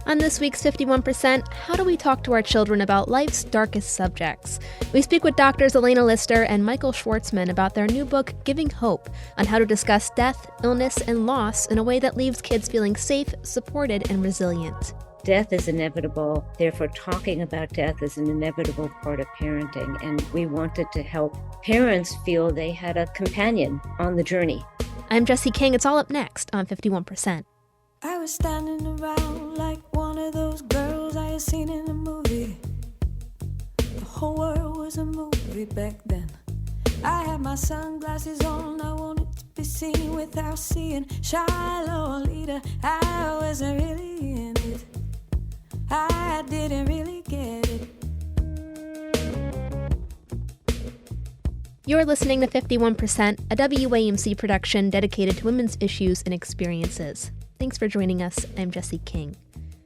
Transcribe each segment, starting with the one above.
On this week's 51%, how do we talk to our children about life's darkest subjects? We speak with doctors Elena and Michael Schwartzman about their new book, Giving Hope, on how to discuss death, illness, and loss in a way that leaves kids feeling safe, supported, and resilient. Death is inevitable. Therefore, talking about death is an inevitable part of parenting. And we wanted to help parents feel they had a companion on the journey. I'm Jessie King. It's all up next on 51%. I was standing around like one of those girls I had seen in a movie. The whole world was a movie back then. I had my sunglasses on, I wanted to be seen without seeing shy Lolita. I wasn't really in it, I didn't really get it. You're listening to 51%, a WAMC production dedicated to women's issues and experiences. Thanks for joining us. I'm Jessie King.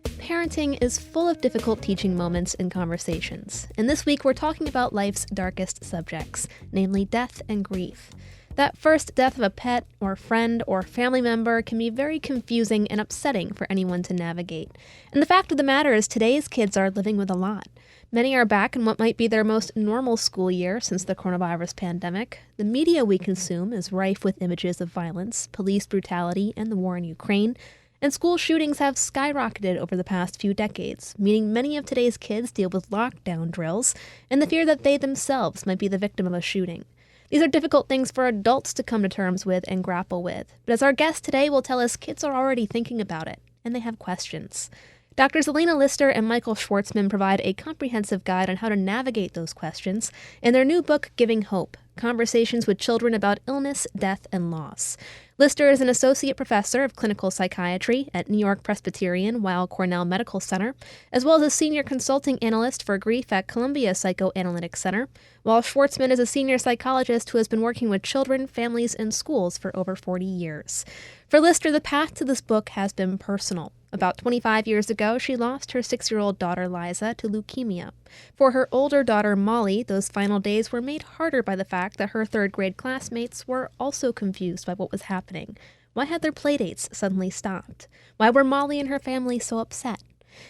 Parenting is full of difficult teaching moments and conversations. And this week we're talking about life's darkest subjects, namely death and grief. That first death of a pet or friend or family member can be very confusing and upsetting for anyone to navigate. And the fact of the matter is today's kids are living with a lot. Many are back in what might be their most normal school year since the coronavirus pandemic. The media we consume is rife with images of violence, police brutality, and the war in Ukraine. And school shootings have skyrocketed over the past few decades, meaning many of today's kids deal with lockdown drills and the fear that they themselves might be the victim of a shooting. These are difficult things for adults to come to terms with and grapple with. But as our guest today will tell us, kids are already thinking about it, and they have questions. Doctors Elena and Michael Schwartzman provide a comprehensive guide on how to navigate those questions in their new book, Giving Hope, Conversations with Children About Illness, Death, and Loss. Lister is an associate professor of clinical psychiatry at New York Presbyterian Weill Cornell Medical Center, as well as a senior consulting analyst for grief at Columbia Psychoanalytic Center, while Schwartzman is a senior psychologist who has been working with children, families, and schools for over 40 years. For Lister, the path to this book has been personal. About 25 years ago, she lost her 6-year-old daughter, Liza, to leukemia. For her older daughter, Molly, those final days were made harder by the fact that her third-grade classmates were also confused by what was happening. Why had their playdates suddenly stopped? Why were Molly and her family so upset?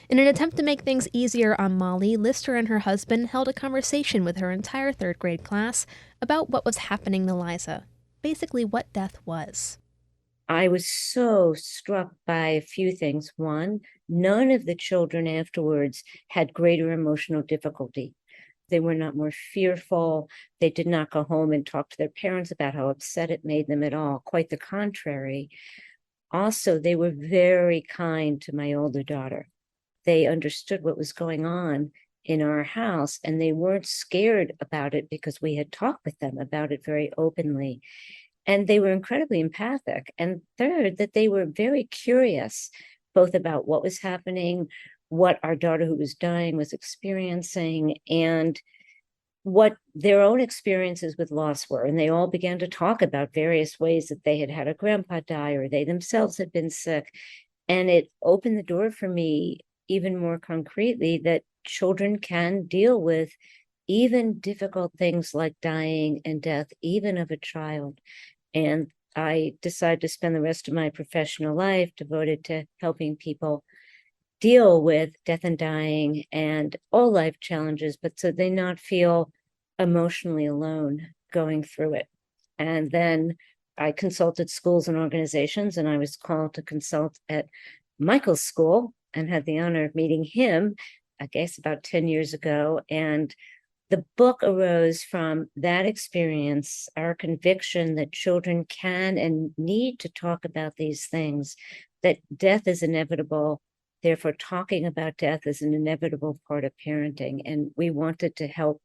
In an attempt to make things easier on Molly, Lister and her husband held a conversation with her entire third-grade class about what was happening to Liza, basically what death was. I was so struck by a few things. One, none of the children afterwards had greater emotional difficulty. They were not more fearful. They did not go home and talk to their parents about how upset it made them at all. Quite the contrary. Also, they were very kind to my older daughter. They understood what was going on in our house, and they weren't scared about it because we had talked with them about it very openly. And they were incredibly empathic. And third, that they were very curious, both about what was happening, what our daughter who was dying was experiencing, and what their own experiences with loss were. And they all began to talk about various ways that they had had a grandpa die or they themselves had been sick. And it opened the door for me even more concretely that children can deal with even difficult things like dying and death, even of a child. And I decided to spend the rest of my professional life devoted to helping people deal with death and dying and all life challenges, but so they not feel emotionally alone going through it. And then I consulted schools and organizations, and I was called to consult at Michael's school and had the honor of meeting him, I guess about 10 years ago. And the book arose from that experience, our conviction that children can and need to talk about these things, that death is inevitable. Therefore, talking about death is an inevitable part of parenting. And we wanted to help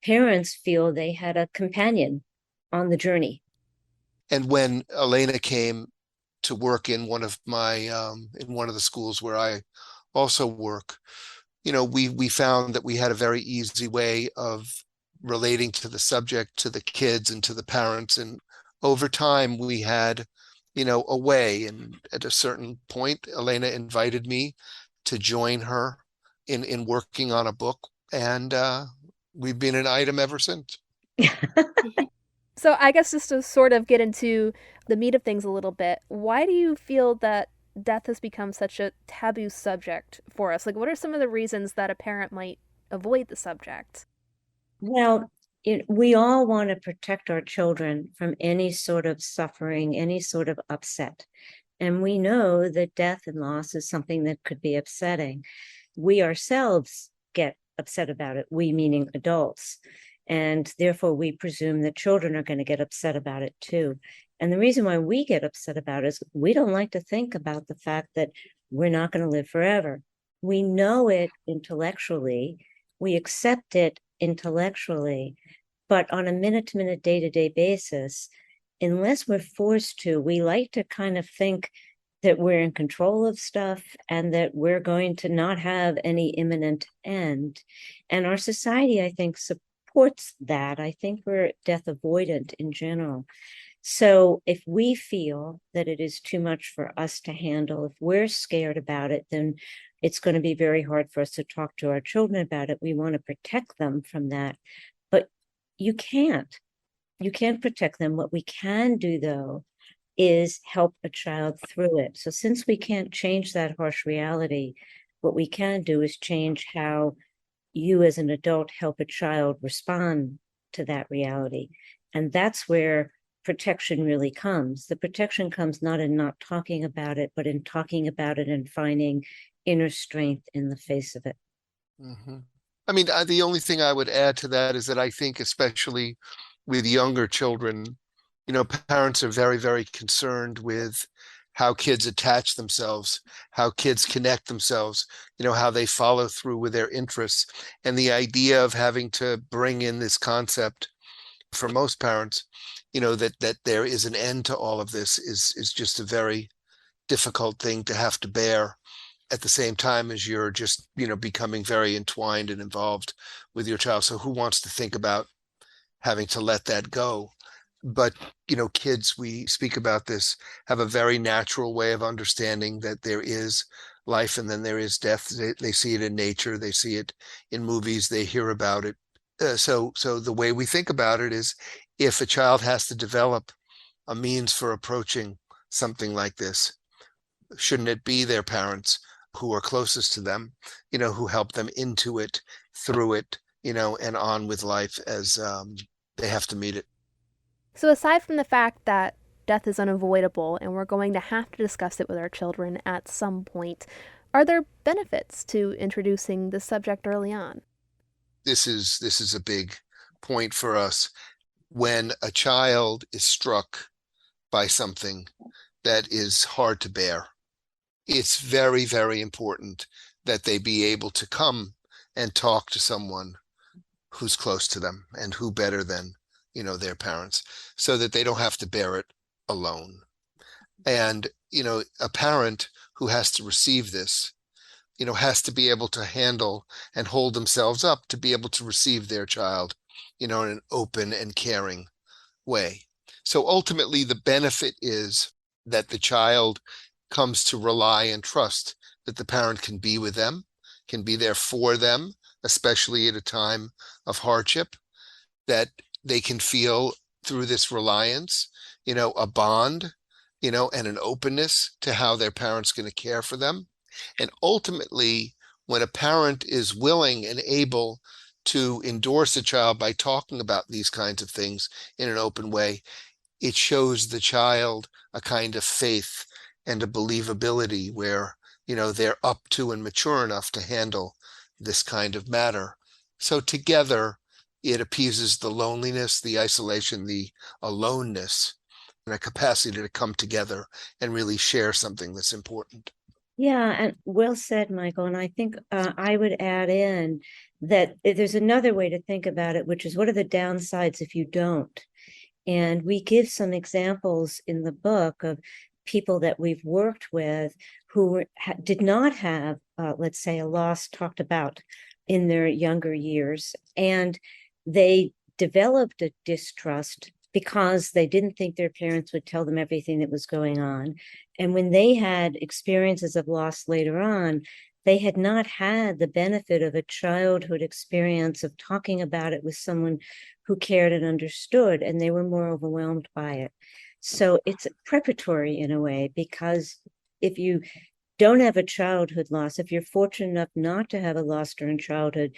parents feel they had a companion on the journey. And when Elena came to work in one of the schools where I also work, we found that we had a very easy way of relating to the subject, to the kids and to the parents. And over time we had, a way. And at a certain point, Elena invited me to join her in working on a book. And we've been an item ever since. So I guess just to sort of get into the meat of things a little bit, why do you feel that death has become such a taboo subject for us? Like, what are some of the reasons that a parent might avoid the subject? Well, we all want to protect our children from any sort of suffering, any sort of upset. And we know that death and loss is something that could be upsetting. We ourselves get upset about it, we meaning adults. And therefore, we presume that children are going to get upset about it too. And the reason why we get upset about it is we don't like to think about the fact that we're not going to live forever. We know it intellectually, we accept it intellectually, but on a minute-to-minute, day-to-day basis, unless we're forced to, we like to kind of think that we're in control of stuff and that we're going to not have any imminent end. And our society, I think, supports that. I think we're death avoidant in general. So if we feel that it is too much for us to handle, if we're scared about it, then it's going to be very hard for us to talk to our children about it. We want to protect them from that. But you can't protect them. What we can do, though, is help a child through it. So since we can't change that harsh reality, what we can do is change how you as an adult help a child respond to that reality. And that's where protection really comes. The protection comes not in not talking about it, but in talking about it and finding inner strength in the face of it. Mm-hmm. I mean, the only thing I would add to that is that I think, especially with younger children, parents are very, very concerned with how kids attach themselves, how kids connect themselves, how they follow through with their interests. And the idea of having to bring in this concept for most parents, that there is an end to all of this is just a very difficult thing to have to bear at the same time as you're just, becoming very entwined and involved with your child. So who wants to think about having to let that go? But, kids, we speak about this, have a very natural way of understanding that there is life and then there is death. They see it in nature. They see it in movies. They hear about it. So the way we think about it is, if a child has to develop a means for approaching something like this, shouldn't it be their parents who are closest to them, who help them into it, through it, and on with life as they have to meet it? So aside from the fact that death is unavoidable and we're going to have to discuss it with our children at some point, are there benefits to introducing this subject early on? This is a big point for us. When a child is struck by something that is hard to bear, it's very, very important that they be able to come and talk to someone who's close to them, and who better than, their parents, so that they don't have to bear it alone. And, a parent who has to receive this, has to be able to handle and hold themselves up to be able to receive their child, in an open and caring way. So ultimately, the benefit is that the child comes to rely and trust that the parent can be with them, can be there for them, especially at a time of hardship, that they can feel through this reliance, a bond, and an openness to how their parent's going to care for them. And ultimately, when a parent is willing and able to endorse a child by talking about these kinds of things in an open way, it shows the child a kind of faith and a believability where, they're up to and mature enough to handle this kind of matter. So together, it appeases the loneliness, the isolation, the aloneness, and a capacity to come together and really share something that's important. Yeah, and well said, Michael. And I think I would add in that there's another way to think about it, which is, what are the downsides if you don't? And we give some examples in the book of people that we've worked with who did not have, let's say, a loss talked about in their younger years. And they developed a distrust because they didn't think their parents would tell them everything that was going on. And when they had experiences of loss later on, they had not had the benefit of a childhood experience of talking about it with someone who cared and understood, and they were more overwhelmed by it. So it's preparatory in a way, because if you don't have a childhood loss, if you're fortunate enough not to have a loss during childhood,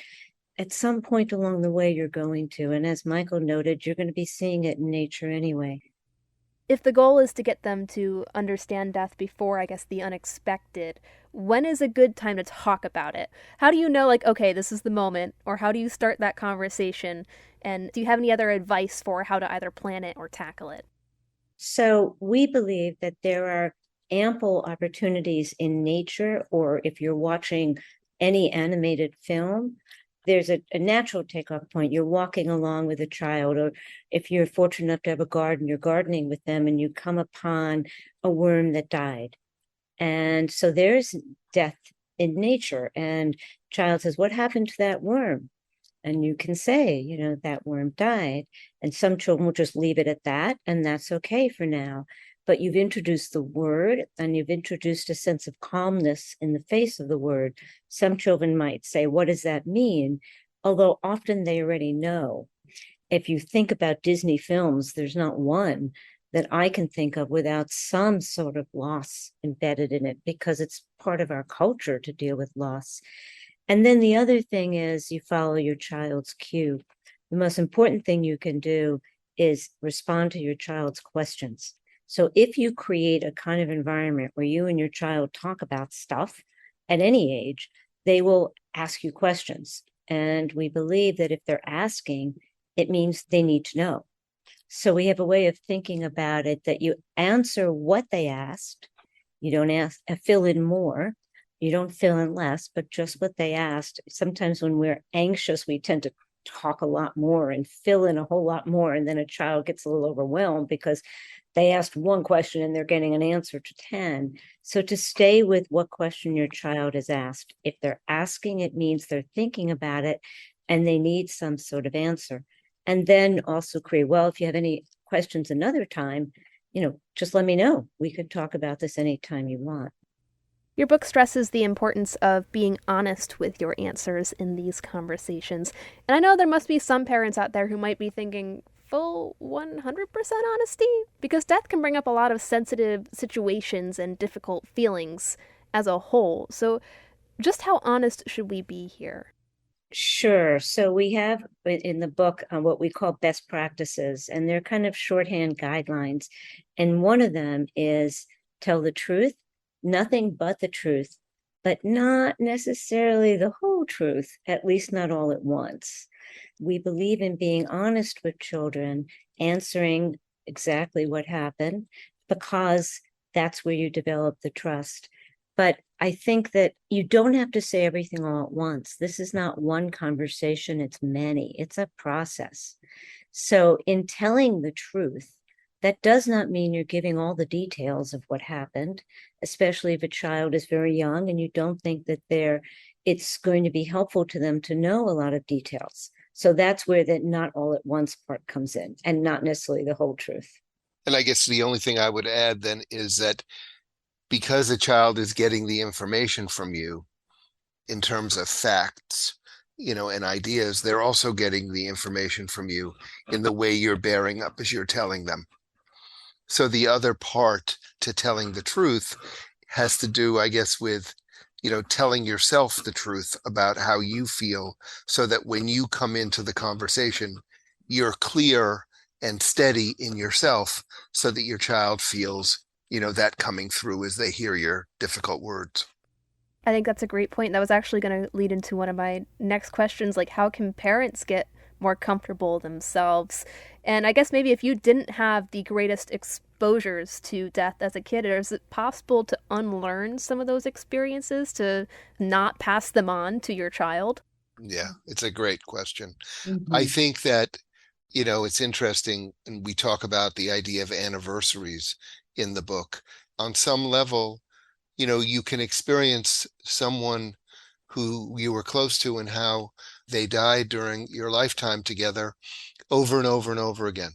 at some point along the way, you're going to. And as Michael noted, you're going to be seeing it in nature anyway. If the goal is to get them to understand death before, I guess, the unexpected, when is a good time to talk about it? How do you know, like, okay, this is the moment, or how do you start that conversation? And do you have any other advice for how to either plan it or tackle it? So we believe that there are ample opportunities in nature, or if you're watching any animated film, there's a natural takeoff point. You're walking along with a child, or if you're fortunate enough to have a garden, you're gardening with them and you come upon a worm that died. And so there's death in nature. And child says, what happened to that worm? And you can say, that worm died. And some children will just leave it at that, and that's okay for now. But you've introduced the word, and you've introduced a sense of calmness in the face of the word. Some children might say, what does that mean? Although often they already know. If you think about Disney films, there's not one that I can think of without some sort of loss embedded in it, because it's part of our culture to deal with loss. And then the other thing is you follow your child's cue. The most important thing you can do is respond to your child's questions. So if you create a kind of environment where you and your child talk about stuff at any age, they will ask you questions. And we believe that if they're asking, it means they need to know. So we have a way of thinking about it that you answer what they asked. You don't fill in more. You don't fill in less, but just what they asked. Sometimes when we're anxious, we tend to talk a lot more and fill in a whole lot more. And then a child gets a little overwhelmed because they asked one question and they're getting an answer to 10. So to stay with what question your child has asked. If they're asking, it means they're thinking about it and they need some sort of answer. And then also create, well, if you have any questions another time, just let me know. We could talk about this anytime you want. Your book stresses the importance of being honest with your answers in these conversations. And I know there must be some parents out there who might be thinking, full 100% honesty? Because death can bring up a lot of sensitive situations and difficult feelings as a whole. So just how honest should we be here? Sure. So we have in the book what we call best practices, and they're kind of shorthand guidelines. And one of them is tell the truth, nothing but the truth, but not necessarily the whole truth, at least not all at once. We believe in being honest with children, answering exactly what happened, because that's where you develop the trust. But I think that you don't have to say everything all at once. This is not one conversation, it's many. It's a process. So in telling the truth, that does not mean you're giving all the details of what happened, especially if a child is very young and you don't think that it's going to be helpful to them to know a lot of details. So that's where the not all at once part comes in, and not necessarily the whole truth. And I guess the only thing I would add then is that because a child is getting the information from you in terms of facts, and ideas, they're also getting the information from you in the way you're bearing up as you're telling them. So the other part to telling the truth has to do, I guess, with, telling yourself the truth about how you feel, so that when you come into the conversation, you're clear and steady in yourself, so that your child feels, that coming through as they hear your difficult words. I think that's a great point. That was actually going to lead into one of my next questions, like how can parents get more comfortable themselves? And I guess maybe if you didn't have the greatest exposures to death as a kid, is it possible to unlearn some of those experiences to not pass them on to your child? Yeah, it's a great question. Mm-hmm. I think that, it's interesting, and we talk about the idea of anniversaries in the book. On some level, you can experience someone who you were close to and how they died during your lifetime together over and over and over again.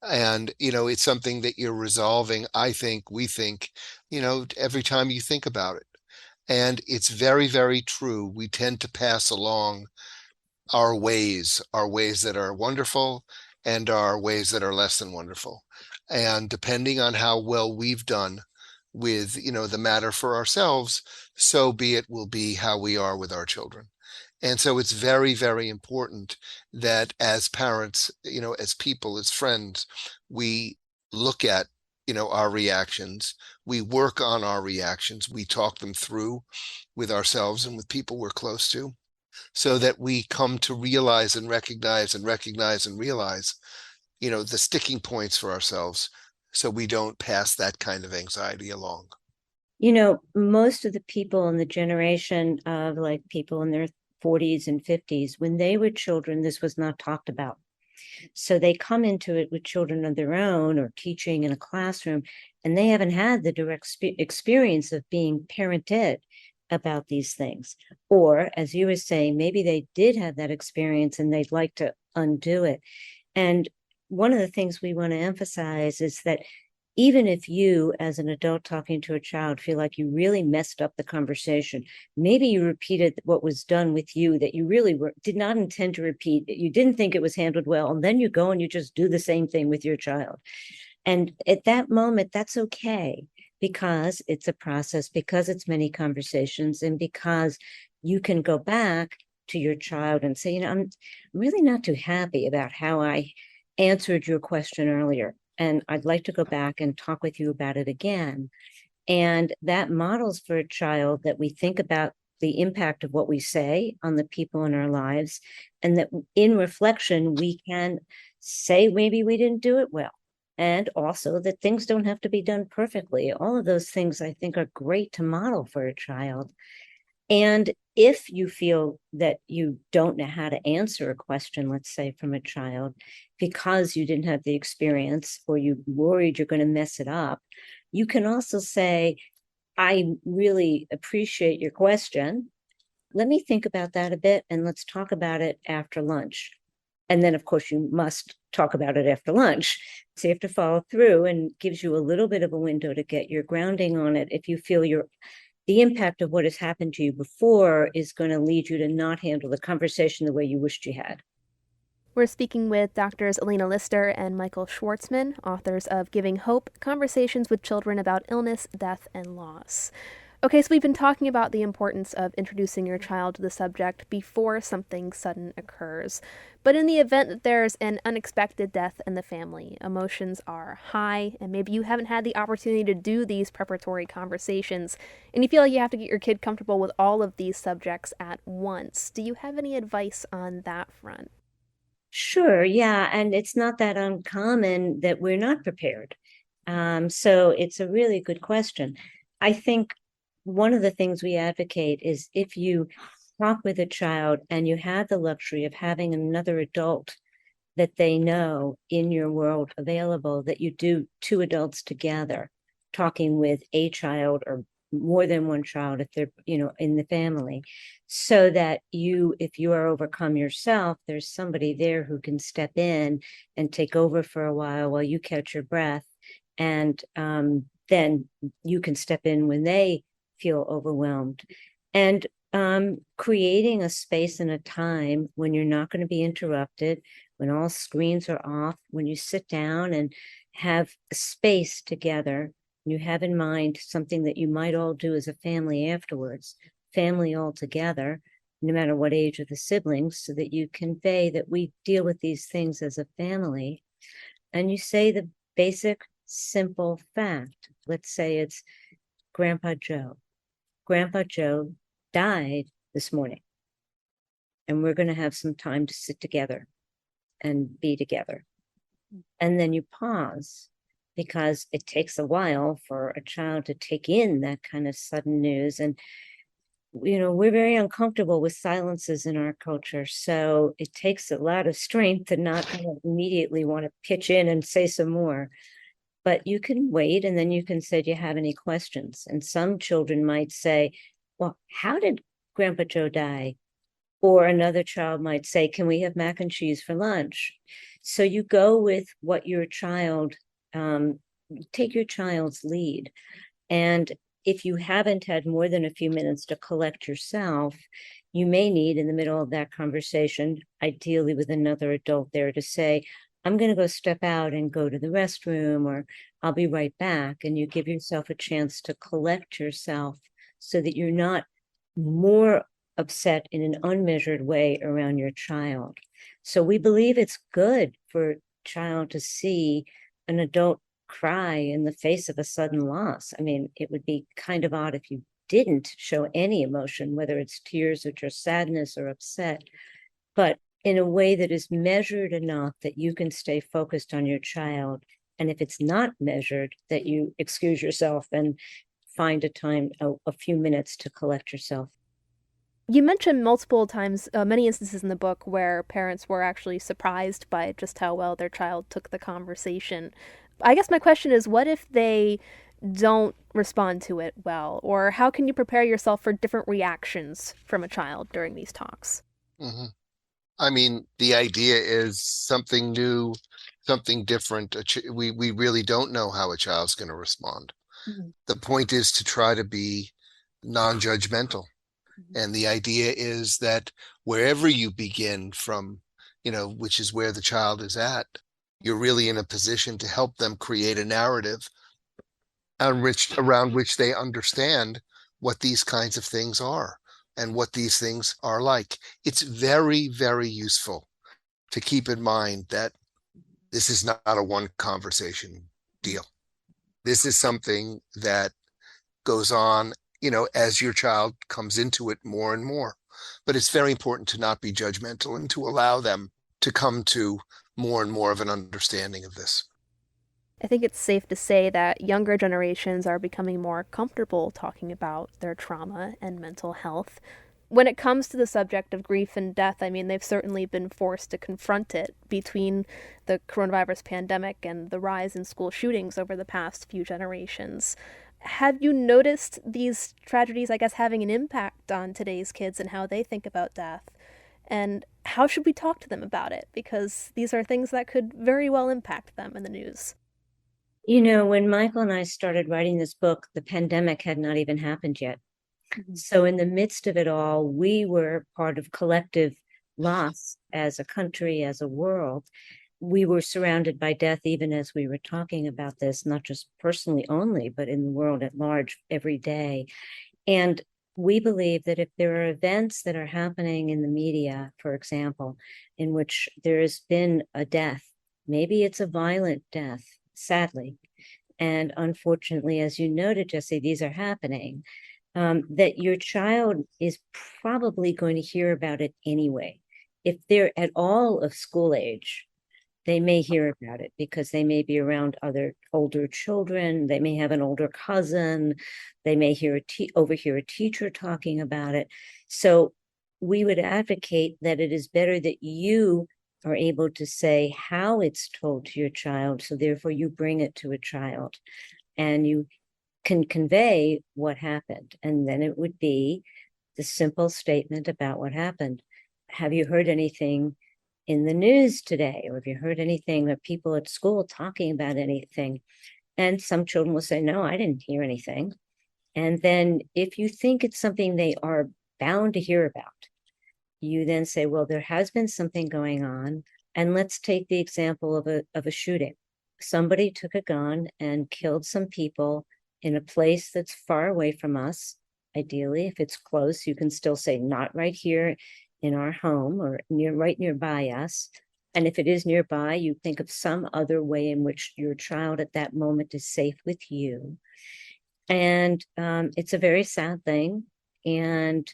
And, it's something that you're resolving, we think, every time you think about it. And it's very, very true. We tend to pass along our ways that are wonderful and our ways that are less than wonderful. And depending on how well we've done with, the matter for ourselves, so be it will be how we are with our children. And so it's very, very important that as parents, as people, as friends, we look at, our reactions, we work on our reactions, we talk them through with ourselves and with people we're close to, so that we come to realize and recognize and realize, the sticking points for ourselves, so we don't pass that kind of anxiety along. Most of the people in the generation of like people in their 40s and 50s, when they were children, this was not talked about. So they come into it with children of their own or teaching in a classroom, and they haven't had the direct experience of being parented about these things. Or, as you were saying, maybe they did have that experience and they'd like to undo it. And one of the things we want to emphasize is that even if you, as an adult talking to a child, feel like you really messed up the conversation, maybe you repeated what was done with you that you really did not intend to repeat, you didn't think it was handled well, and then you go and you just do the same thing with your child. And at that moment, that's okay, because it's a process, because it's many conversations, and because you can go back to your child and say, I'm really not too happy about how I answered your question earlier, and I'd like to go back and talk with you about it again. And that models for a child that we think about the impact of what we say on the people in our lives, and that in reflection, we can say maybe we didn't do it well. And also that things don't have to be done perfectly. All of those things I think are great to model for a child. And if you feel that you don't know how to answer a question, let's say from a child, because you didn't have the experience or you worried you're going to mess it up, you can also say, I really appreciate your question. Let me think about that a bit, and let's talk about it after lunch. And then, of course, you must talk about it after lunch. So you have to follow through, and gives you a little bit of a window to get your grounding on it if you feel the impact of what has happened to you before is going to lead you to not handle the conversation the way you wished you had. We're speaking with Doctors Elena Lister and Michael Schwartzman, authors of Giving Hope, Conversations with Children About Illness, Death, and Loss. Okay, so we've been talking about the importance of introducing your child to the subject before something sudden occurs. But in the event that there's an unexpected death in the family, emotions are high, and maybe you haven't had the opportunity to do these preparatory conversations, and you feel like you have to get your kid comfortable with all of these subjects at once. Do you have any advice on that front? Sure, yeah, and it's not that uncommon that we're not prepared. So it's a really good question. I think one of the things we advocate is if you talk with a child and you have the luxury of having another adult that they know in your world available, that you do two adults together talking with a child or more than one child if they're, in the family, so that if you are overcome yourself, there's somebody there who can step in and take over for a while you catch your breath. And then you can step in when they feel overwhelmed. And creating a space and a time when you're not going to be interrupted, when all screens are off, when you sit down and have a space together, you have in mind something that you might all do as a family afterwards, family all together, no matter what age of the siblings, so that you convey that we deal with these things as a family. And you say the basic, simple fact. Let's say it's Grandpa Joe. Grandpa Joe died this morning, and we're going to have some time to sit together and be together. And then you pause, because it takes a while for a child to take in that kind of sudden news. And, we're very uncomfortable with silences in our culture. So it takes a lot of strength to not immediately want to pitch in and say some more. But you can wait, and then you can say, do you have any questions? And some children might say, well, how did Grandpa Joe die? Or another child might say, can we have mac and cheese for lunch? So you go with what your child, take your child's lead. And if you haven't had more than a few minutes to collect yourself, you may need, in the middle of that conversation, ideally with another adult there, to say, I'm going to go step out and go to the restroom, or I'll be right back. And you give yourself a chance to collect yourself so that you're not more upset in an unmeasured way around your child. So we believe it's good for a child to see an adult cry in the face of a sudden loss. I mean, it would be kind of odd if you didn't show any emotion, whether it's tears or just sadness or upset, but in a way that is measured enough that you can stay focused on your child. And if it's not measured, that you excuse yourself and find a time, a few minutes to collect yourself. You mentioned multiple times, many instances in the book where parents were actually surprised by just how well their child took the conversation. I guess my question is, what if they don't respond to it well? Or how can you prepare yourself for different reactions from a child during these talks? Mm-hmm. I mean, the idea is something new, something different. We really don't know how a child's going to respond. Mm-hmm. The point is to try to be non-judgmental. Mm-hmm. And the idea is that wherever you begin from, which is where the child is at, you're really in a position to help them create a narrative around which they understand what these kinds of things are and what these things are like. It's very, very useful to keep in mind that this is not a one conversation deal. This is something that goes on, as your child comes into it more and more. But it's very important to not be judgmental and to allow them to come to more and more of an understanding of this. I think it's safe to say that younger generations are becoming more comfortable talking about their trauma and mental health. When it comes to the subject of grief and death, I mean, they've certainly been forced to confront it between the coronavirus pandemic and the rise in school shootings over the past few generations. Have you noticed these tragedies, I guess, having an impact on today's kids and how they think about death? And how should we talk to them about it? Because these are things that could very well impact them in the news. When Michael and I started writing this book, the pandemic had not even happened yet. Mm-hmm. So in the midst of it all, we were part of collective loss as a country, as a world. We were surrounded by death even as we were talking about this, not just personally only, but in the world at large every day. And we believe that if there are events that are happening in the media, for example, in which there has been a death, maybe it's a violent death, sadly, and unfortunately, as you noted, Jesse, these are happening, that your child is probably going to hear about it anyway. If they're at all of school age, they may hear about it because they may be around other older children. They may have an older cousin. They may overhear a teacher talking about it. So we would advocate that it is better that you are able to say how it's told to your child. So therefore you bring it to a child and you can convey what happened. And then it would be the simple statement about what happened. Have you heard anything in the news today? Or have you heard anything, or people at school talking about anything? And some children will say, no, I didn't hear anything. And then if you think it's something they are bound to hear about, you then say, well, there has been something going on. And let's take the example of a shooting. Somebody took a gun and killed some people in a place that's far away from us. Ideally, if it's close, you can still say not right here in our home or right nearby us. And if it is nearby, you think of some other way in which your child at that moment is safe with you. And it's a very sad thing. And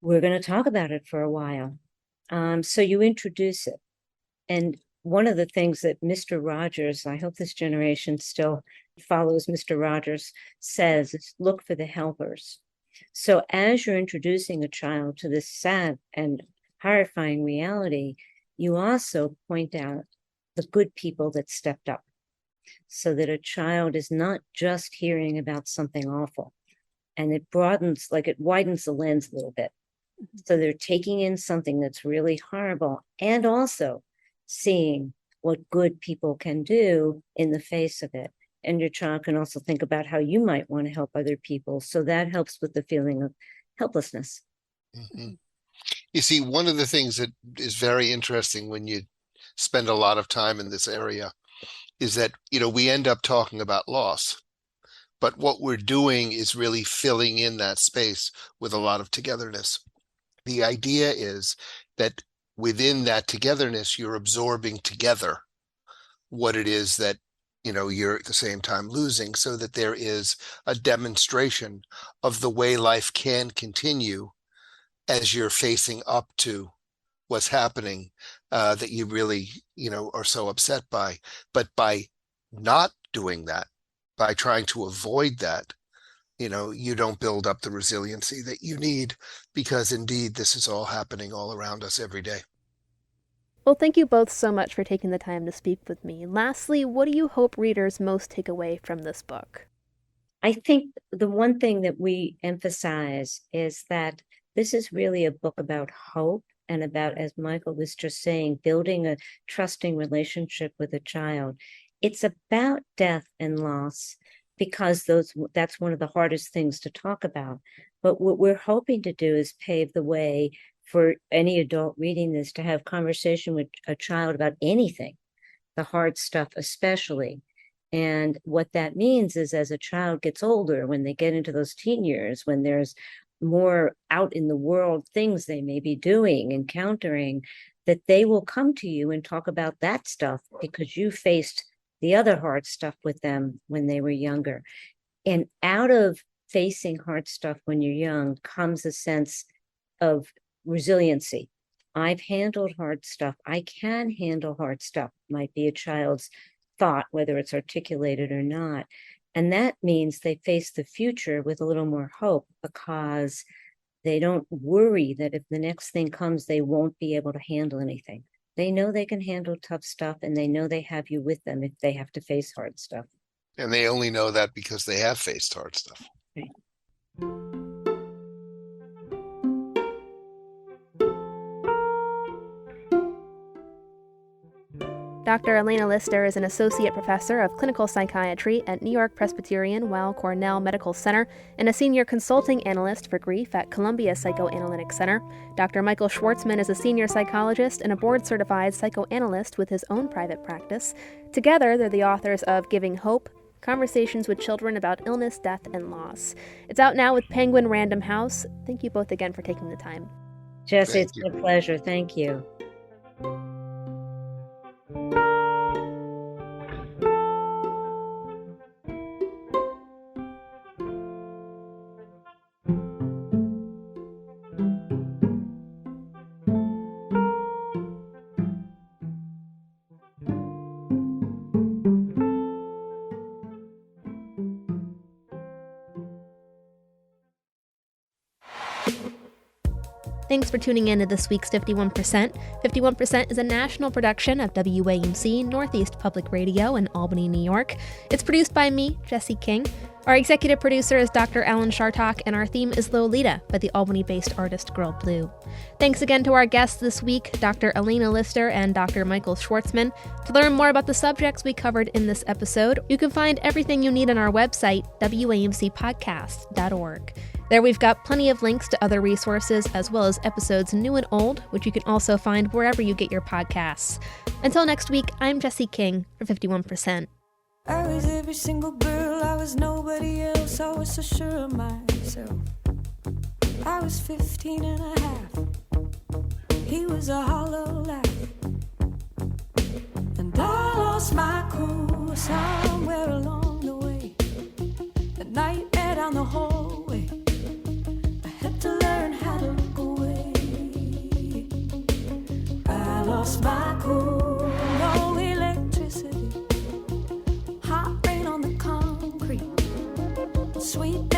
we're going to talk about it for a while. So you introduce it. And one of the things that Mr. Rogers, I hope this generation still follows Mr. Rogers, says is look for the helpers. So as you're introducing a child to this sad and horrifying reality, you also point out the good people that stepped up so that a child is not just hearing about something awful. And it widens the lens a little bit. So they're taking in something that's really horrible and also seeing what good people can do in the face of it. And your child can also think about how you might want to help other people. So that helps with the feeling of helplessness. Mm-hmm. You see, one of the things that is very interesting when you spend a lot of time in this area, is that, we end up talking about loss. But what we're doing is really filling in that space with a lot of togetherness. The idea is that within that togetherness, you're absorbing together what it is that, you're at the same time losing, so that there is a demonstration of the way life can continue as you're facing up to what's happening that you really, are so upset by. But by not doing that, by trying to avoid that, you don't build up the resiliency that you need, because indeed, this is all happening all around us every day. Well, thank you both so much for taking the time to speak with me. Lastly, what do you hope readers most take away from this book? I think the one thing that we emphasize is that this is really a book about hope and about, as Michael was just saying, building a trusting relationship with a child. It's about death and loss, because that's one of the hardest things to talk about. But what we're hoping to do is pave the way for any adult reading this to have conversation with a child about anything, the hard stuff especially. And what that means is, as a child gets older, when they get into those teen years, when there's more out in the world things they may be doing, encountering, that they will come to you and talk about that stuff because you faced the other hard stuff with them when they were younger. And out of facing hard stuff when you're young comes a sense of resiliency. I've handled hard stuff. I can handle hard stuff. Might be a child's thought, whether it's articulated or not. And that means they face the future with a little more hope, because they don't worry that if the next thing comes, they won't be able to handle anything. They know they can handle tough stuff, and they know they have you with them if they have to face hard stuff. And they only know that because they have faced hard stuff. Right. Dr. Elena Lister is an associate professor of clinical psychiatry at New York Presbyterian Weill Cornell Medical Center and a senior consulting analyst for grief at Columbia Psychoanalytic Center. Dr. Michael Schwartzman is a senior psychologist and a board-certified psychoanalyst with his own private practice. Together, they're the authors of Giving Hope, Conversations with Children About Illness, Death, and Loss. It's out now with Penguin Random House. Thank you both again for taking the time. Jesse, it's a pleasure. Thank you. Thanks for tuning in to this week's 51%. 51% is a national production of WAMC Northeast Public Radio in Albany, New York. It's produced by me, Jesse King. Our executive producer is Dr. Alan Chartock, and our theme is Lolita by the Albany-based artist Girl Blue. Thanks again to our guests this week, Dr. Elena Lister and Dr. Michael Schwartzman. To learn more about the subjects we covered in this episode, you can find everything you need on our website, wamcpodcast.org. There we've got plenty of links to other resources, as well as episodes new and old, which you can also find wherever you get your podcasts. Until next week, I'm Jesse King for 51%. I was every single girl, I was nobody else, I was so sure of myself. I was 15 and a half, he was a hollow laugh. And I lost my cool somewhere along the way. The nightmare down the hallway, I had to learn how to look away. I lost my cool, no electricity, hot rain on the concrete, sweet